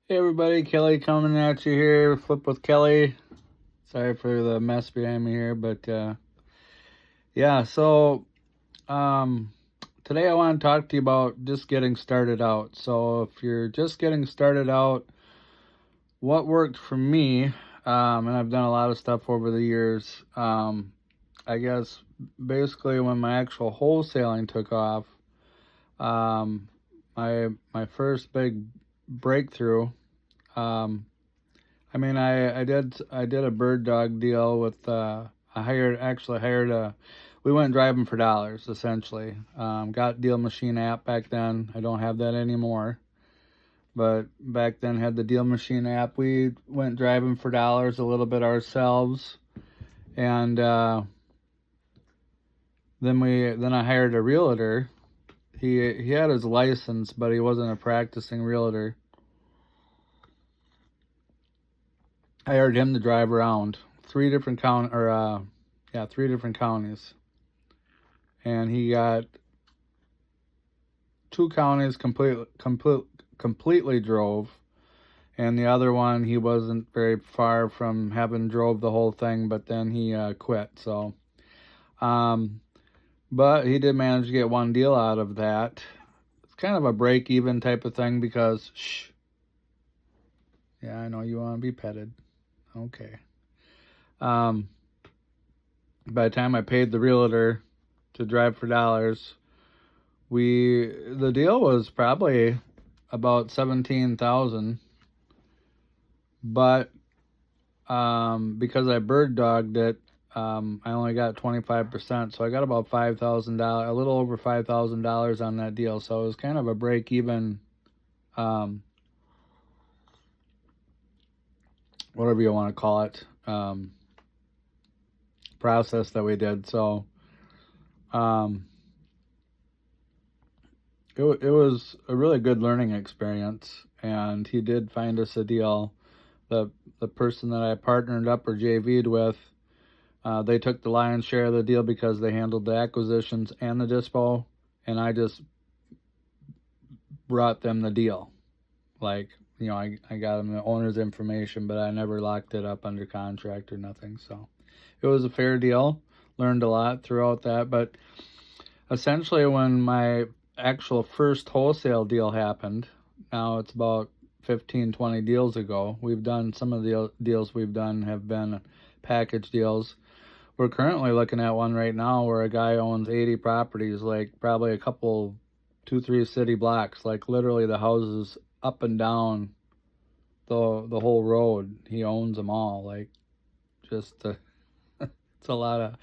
Hey everybody, Kelly coming at you here, Flip with Kelly. Sorry for the mess behind me here, but yeah, so um, today I want to talk to you about just getting started out. So if you're just getting started out, what worked for me, and I've done a lot of stuff over the years, I guess basically when my actual wholesaling took off, um, my first big breakthrough. Um, I did a bird dog deal with I hired a we went driving for dollars essentially. Got Deal Machine app back then. I don't have that anymore, but back then had the Deal Machine app. We went driving for dollars a little bit ourselves, and then I hired a realtor. He had his license, but he wasn't a practicing realtor. I hired him to drive around three different counties, and he got two counties completely drove, and the other one he wasn't very far from having drove the whole thing, but then he quit. So, um, but he did manage to get one deal out of that. It's kind of a break even type of thing because, yeah, I know you want to be petted. Okay. Um, by the time I paid the realtor to drive for dollars, the deal was probably about 17,000, but because I bird dogged it, I only got 25%, so I got about $5,000, a little over $5,000 on that deal. So it was kind of a break even, um, whatever you want to call it, process that we did. So um, it was a really good learning experience, and he did find us a deal. The person that I partnered up or JV'd with, they took the lion's share of the deal because they handled the acquisitions and the dispo, and I just brought them the deal. Like, I got them the owner's information, but I never locked it up under contract or nothing. So it was a fair deal. Learned a lot throughout that. But essentially, when my actual first wholesale deal happened, now it's about 15, 20 deals ago. We've done some of the deals we've done have been package deals. We're currently looking at one right now where a guy owns 80 properties, like probably a couple, 2, 3 city blocks, like literally the houses up and down the whole road. He owns them all, like just it's a lot of.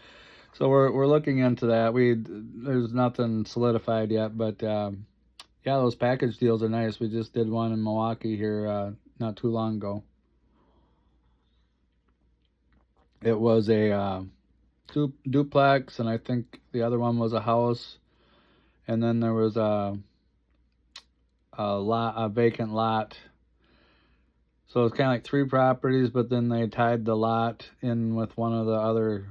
So we're looking into that. There's nothing solidified yet, but yeah, those package deals are nice. We just did one in Milwaukee here not too long ago. It was a duplex, and I think the other one was a house, and then there was a vacant lot. So it's kind of like 3 properties, but then they tied the lot in with one of the other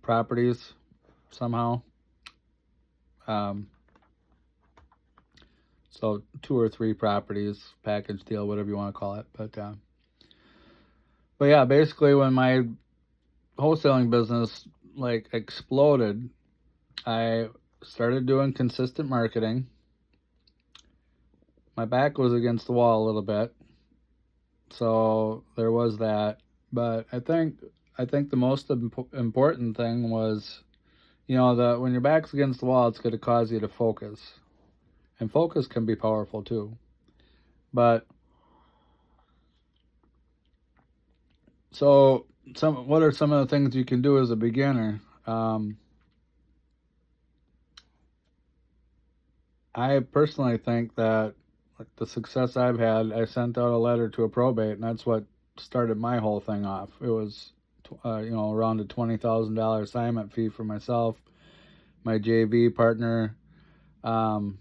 properties somehow. Um, so 2 or 3 properties, package deal, whatever you want to call it. But yeah, basically when my wholesaling business like exploded, I started doing consistent marketing. My back was against the wall a little bit, so there was that. But I think the most important thing was, that when your back's against the wall, it's going to cause you to focus, and focus can be powerful too. But so what are some of the things you can do as a beginner? I personally think that, like, the success I've had, I sent out a letter to a probate, and that's what started my whole thing off. It was, around a $20,000 assignment fee for myself. My JV partner, um,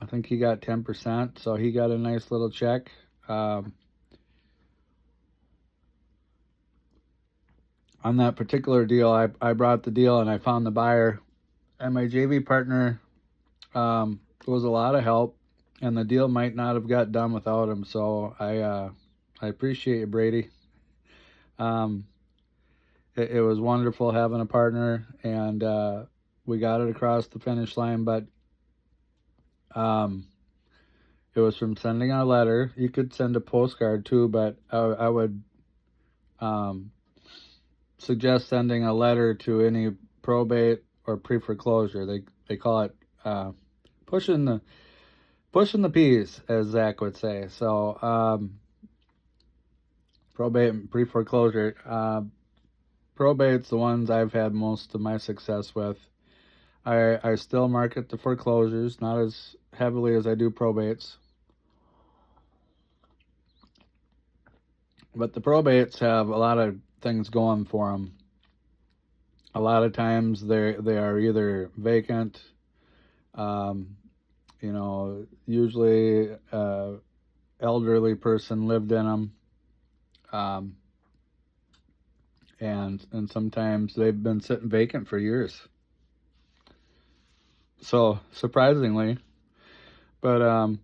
I think he got 10%, so he got a nice little check. On that particular deal, I brought the deal and I found the buyer, and my JV partner was a lot of help. and the deal might not have got done without him. So I appreciate you, Brady. Um, it was wonderful having a partner, and we got it across the finish line. But um, it was from sending a letter. You could send a postcard too, but I would um, suggest sending a letter to any probate or pre-foreclosure. They call it pushing the P's, as Zach would say. So probate and pre-foreclosure. Probate's the ones I've had most of my success with. I still market the foreclosures, not as heavily as I do probates. But the probates have a lot of things going for them. A lot of times they are either vacant, usually elderly person lived in them, and sometimes they've been sitting vacant for years. So surprisingly, but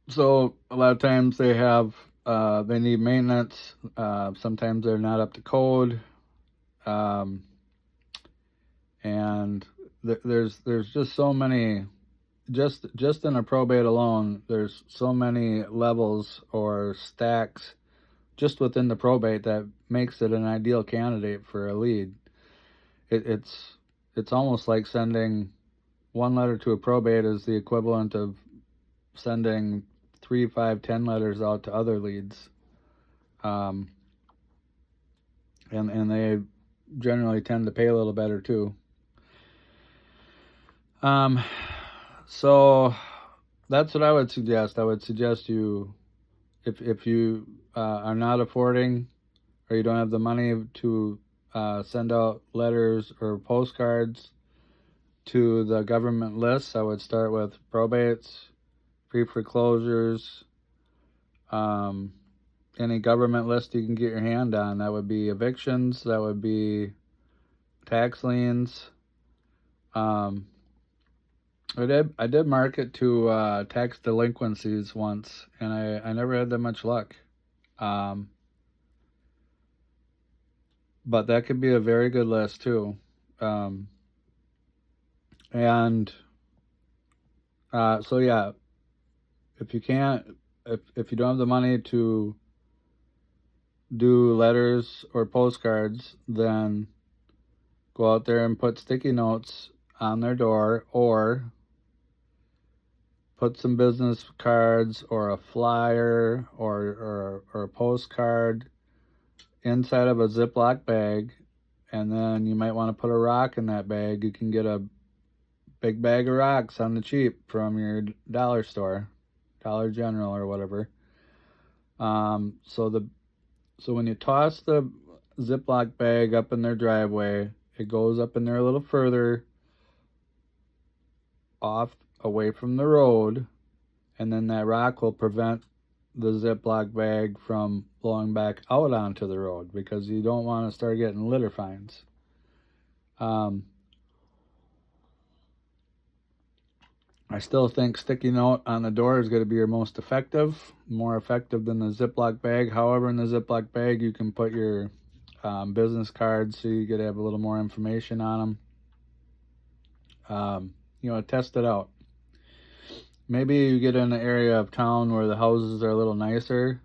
so a lot of times they have they need maintenance. Sometimes they're not up to code, and there's just so many. Just in a probate alone, there's so many levels or stacks just within the probate that makes it an ideal candidate for a lead. It's almost like sending one letter to a probate is the equivalent of sending 3, 5, 10 letters out to other leads. And they generally tend to pay a little better too. So that's what I would suggest. I would suggest you, if you are not affording or you don't have the money to send out letters or postcards to the government lists, I would start with probates, pre-foreclosures, any government list you can get your hand on. That would be evictions, that would be tax liens. I did market to tax delinquencies once, and I never had that much luck. But that could be a very good list too. And so yeah, if you don't have the money to do letters or postcards, then go out there and put sticky notes on their door, or put some business cards or a flyer or a postcard inside of a Ziploc bag, and then you might want to put a rock in that bag. You can get a big bag of rocks on the cheap from your dollar store, Dollar General or whatever. So when you toss the Ziploc bag up in their driveway, it goes up in there a little further off away from the road, and then that rock will prevent the Ziploc bag from blowing back out onto the road, because you don't want to start getting litter fines. I still think sticky note on the door is going to be your most effective, more effective than the Ziploc bag. However, in the Ziploc bag, you can put your business cards, so you get to have a little more information on them. Test it out. Maybe you get in an area of town where the houses are a little nicer.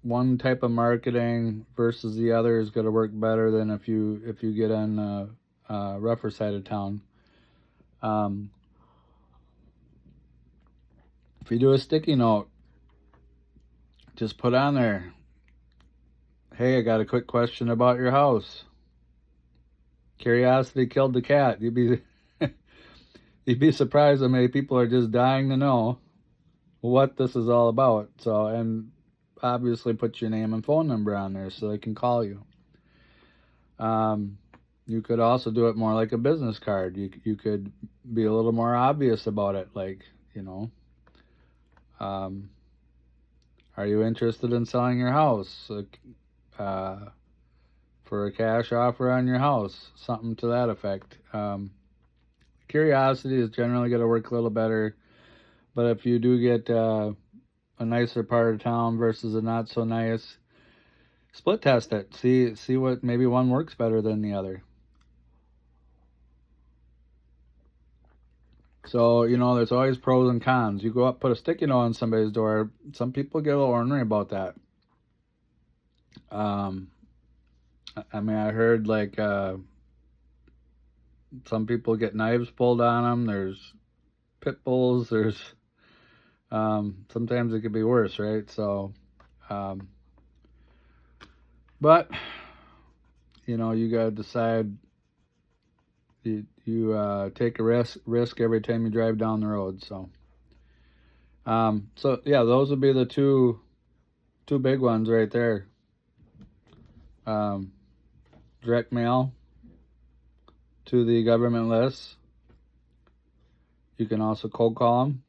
One type of marketing versus the other is going to work better than if you get in a rougher side of town. If you do a sticky note, just put on there, "Hey, I got a quick question about your house. Curiosity killed the cat." You'd be surprised how many people are just dying to know what this is all about. So, and obviously put your name and phone number on there so they can call you. You could also do it more like a business card. You could be a little more obvious about it, like, are you interested in selling your house for a cash offer on your house? Something to that effect. Curiosity is generally going to work a little better, but if you do get a nicer part of town versus a not so nice, split test it. See what, maybe one works better than the other. So, there's always pros and cons. You go up, put a sticky note on somebody's door. Some people get a little ornery about that. I mean, I heard like some people get knives pulled on them. There's pit bulls. There's sometimes it could be worse, right? So, but you gotta decide. You take a risk every time you drive down the road. So, so yeah, those would be the two big ones right there. Direct mail to the government lists. You can also cold call them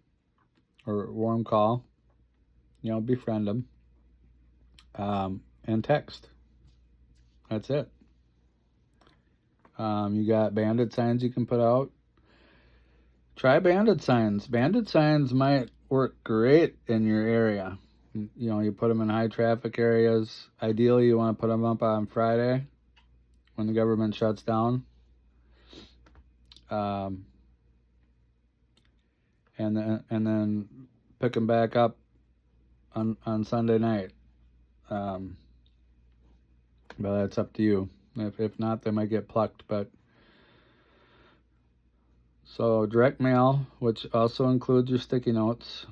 or warm call. Befriend them. And text. That's it. You got bandit signs you can put out. Try bandit signs. Bandit signs might work great in your area. You put them in high traffic areas. Ideally, you want to put them up on Friday when the government shuts down. And then pick them back up on Sunday night. But that's up to you. If not, they might get plucked. But so direct mail, which also includes your sticky notes,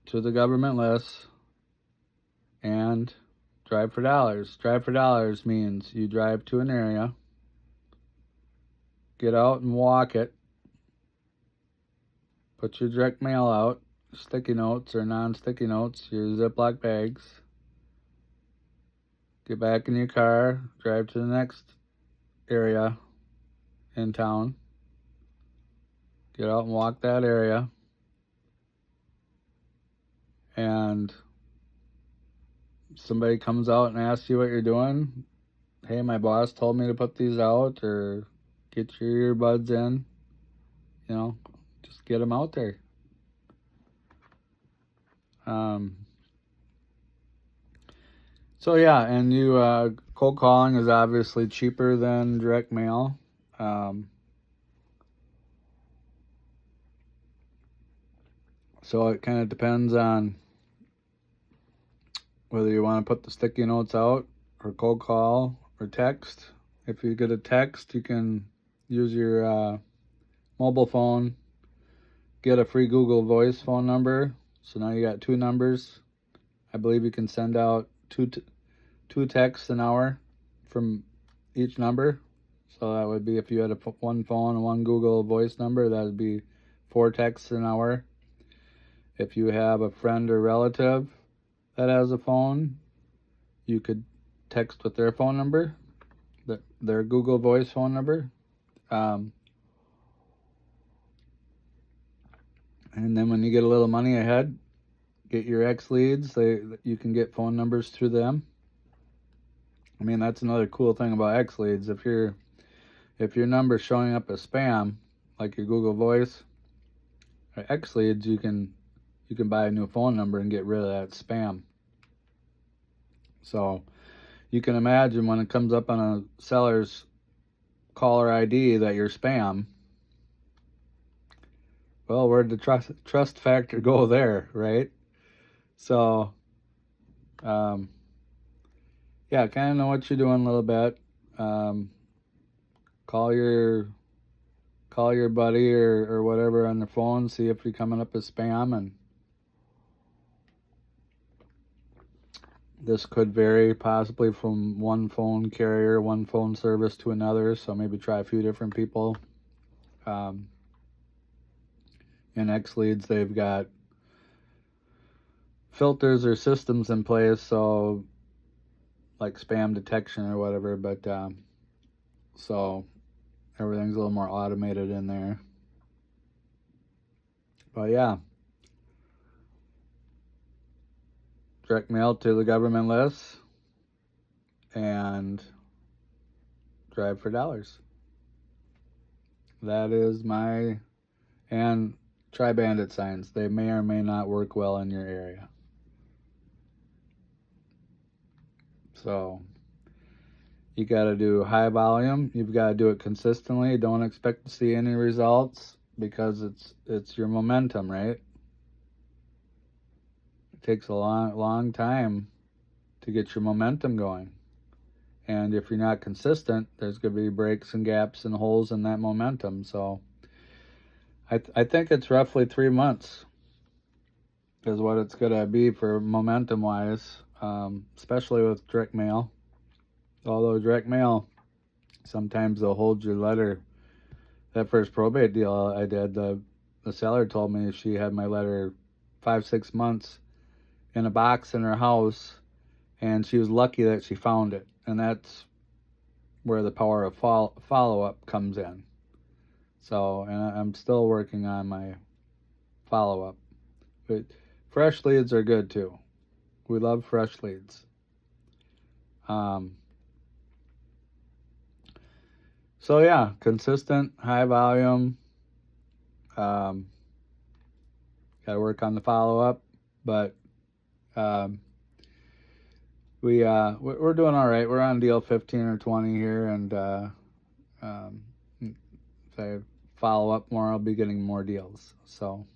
to the government list, and drive for dollars. Drive for dollars means you drive to an area, get out and walk it, put your direct mail out, sticky notes or non-sticky notes, your Ziploc bags, get back in your car, drive to the next area in town, get out and walk that area, and somebody comes out and asks you what you're doing. Hey, my boss told me to put these out, or get your earbuds in. Just get them out there. So yeah, and cold calling is obviously cheaper than direct mail. So it kind of depends on whether you want to put the sticky notes out or cold call or text. If you get a text, you can use your mobile phone, get a free Google Voice phone number. So now you got two numbers. I believe you can send out two texts an hour from each number. So that would be, if you had one phone and one Google Voice number, that would be 4 texts an hour. If you have a friend or relative that has a phone, you could text with their phone number, their Google Voice phone number. And then when you get a little money ahead, get your ex leads. You can get phone numbers through them. I mean, that's another cool thing about ex leads. If your number's showing up as spam, like your Google Voice or ex leads, you can buy a new phone number and get rid of that spam. So you can imagine when it comes up on a seller's caller ID that you're spam. Well, where'd the trust factor go there, right? So, yeah, kind of know what you're doing a little bit. Call your buddy or whatever on the phone, see if you're coming up as spam, and this could vary possibly from one phone carrier, one phone service to another. So maybe try a few different people. In X Leads, they've got filters or systems in place, so like spam detection or whatever, but so everything's a little more automated in there. But yeah, direct mail to the government list and drive for dollars. That is and try bandit signs. They may or may not work well in your area. So you got to do high volume. You've got to do it consistently. Don't expect to see any results because it's your momentum, right? It takes a long time to get your momentum going. And if you're not consistent, there's going to be breaks and gaps and holes in that momentum. So I think it's roughly 3 months is what it's going to be for momentum wise, especially with direct mail. Although direct mail, sometimes they'll hold your letter. That first probate deal I did, the seller told me she had my letter 5-6 months in a box in her house, and she was lucky that she found it. And that's where the power of follow-up comes in. So, and I'm still working on my follow-up. But fresh leads are good too. We love fresh leads. So yeah, consistent, high volume. Got to work on the follow-up, but we're doing all right. We're on deal 15 or 20 here, and if I follow up more, I'll be getting more deals. So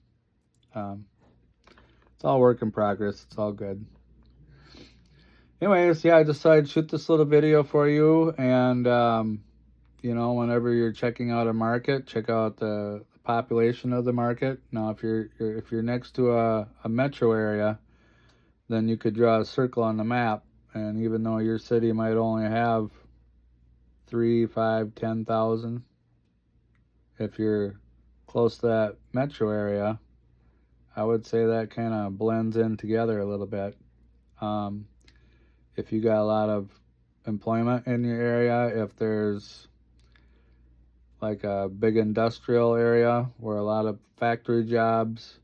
it's all work in progress. It's all good. Anyways, yeah, I decided to shoot this little video for you, and whenever you're checking out a market, check out the population of the market. Now, if you're next to a metro area, then you could draw a circle on the map, and even though your city might only have 3, 5, 10,000, if you're close to that metro area, I would say that kind of blends in together a little bit. If you got a lot of employment in your area, if there's like a big industrial area where a lot of factory jobs,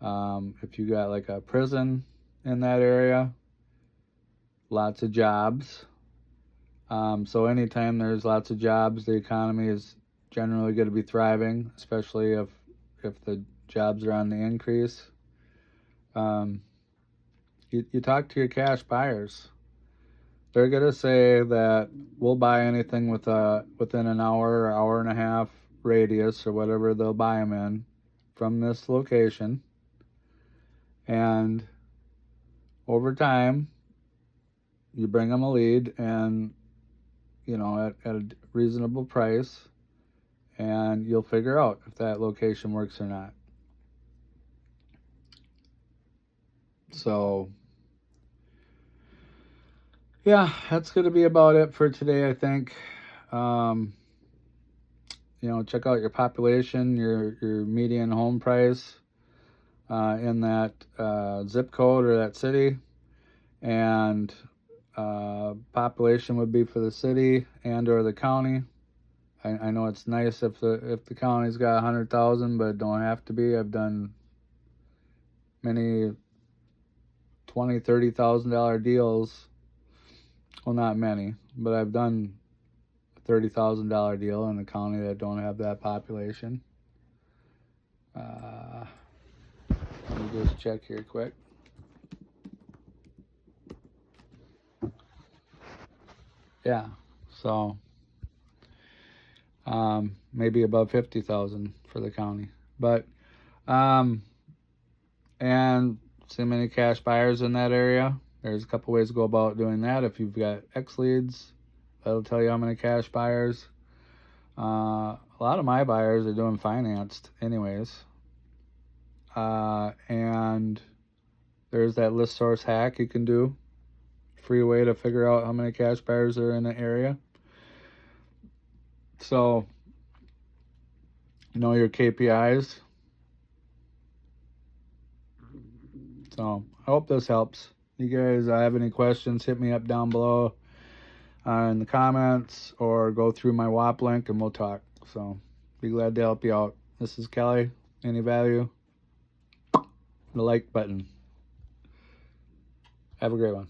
if you got like a prison in that area, lots of jobs. So anytime there's lots of jobs, the economy is generally going to be thriving, especially if the jobs are on the increase. You talk to your cash buyers. They're going to say that we'll buy anything within an hour or hour and a half radius or whatever they'll buy them in from this location. And over time, you bring them a lead and, at a reasonable price, and you'll figure out if that location works or not. So, yeah, that's going to be about it for today, I think. Check out your population, your median home price in that zip code or that city, and population would be for the city and or the county. I know it's nice if the county's got 100,000, but it don't have to be. I've done many $20,000-$30,000 deals. Well, not many, but I've done a $30,000 deal in a county that don't have that population. Let me just check here quick. Yeah, so maybe above 50,000 for the county, but and see many cash buyers in that area. There's a couple ways to go about doing that. If you've got X leads, that'll tell you how many cash buyers. A lot of my buyers are doing financed anyways. And there's that list source hack you can do. Free way to figure out how many cash buyers are in the area. So, know your KPIs. So, I hope this helps. You guys have any questions, hit me up down below in the comments or go through my WAP link and we'll talk. So, be glad to help you out. This is Kelly. Any value? The like button. Have a great one.